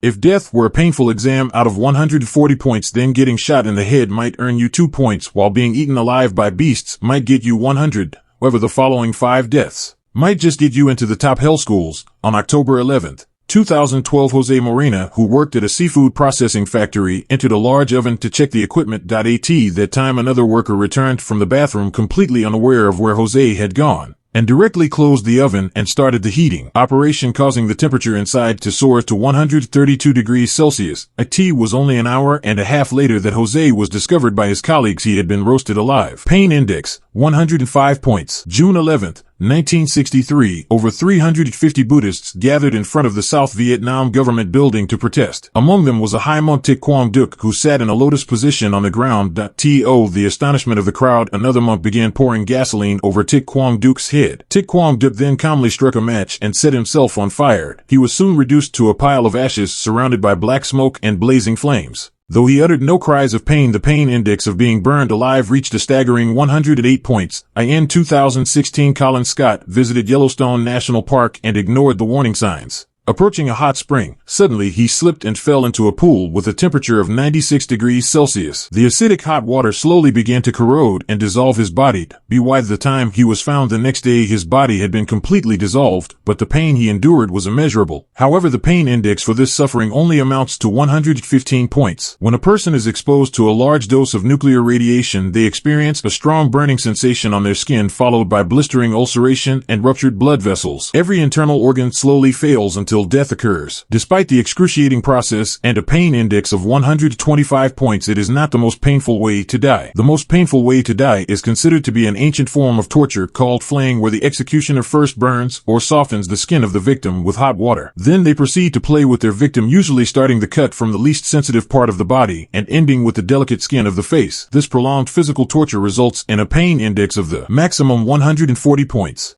If death were a painful exam out of 140 points, then getting shot in the head might earn you 2 points, while being eaten alive by beasts might get you 100. However, the following 5 deaths might just get you into the top hell schools. On October 11th, 2012, Jose Morena, who worked at a seafood processing factory, entered a large oven to check the equipment. At that time, another worker returned from the bathroom completely unaware of where Jose had gone, and directly closed the oven and started the heating operation, causing the temperature inside to soar to 132 degrees Celsius. It was only an hour and a half later that Jose was discovered by his colleagues he had been roasted alive. Pain index, 105 points. June 11th, 1963, over 350 Buddhists gathered in front of the South Vietnam government building to protest. Among them was a high monk, Thich Quang Duc, who sat in a lotus position on the ground. To the astonishment of the crowd, another monk began pouring gasoline over Thich Quang Duc's head. Thich Quang Duc then calmly struck a match and set himself on fire. He was soon reduced to a pile of ashes surrounded by black smoke and blazing flames. Though he uttered no cries of pain, the pain index of being burned alive reached a staggering 108 points. In 2016, Colin Scott visited Yellowstone National Park and ignored the warning signs. Approaching a hot spring, suddenly he slipped and fell into a pool with a temperature of 96 degrees Celsius. The acidic hot water slowly began to corrode and dissolve his body. By the time he was found the next day, his body had been completely dissolved, but the pain he endured was immeasurable. However, the pain index for this suffering only amounts to 115 points. When a person is exposed to a large dose of nuclear radiation, they experience a strong burning sensation on their skin, followed by blistering, ulceration, and ruptured blood vessels. Every internal organ slowly fails until death occurs. Despite the excruciating process and a pain index of 125 points, it is not the most painful way to die. The most painful way to die is considered to be an ancient form of torture called flaying, where the executioner first burns or softens the skin of the victim with hot water. Then they proceed to play with their victim, usually starting the cut from the least sensitive part of the body and ending with the delicate skin of the face. This prolonged physical torture results in a pain index of the maximum 140 points.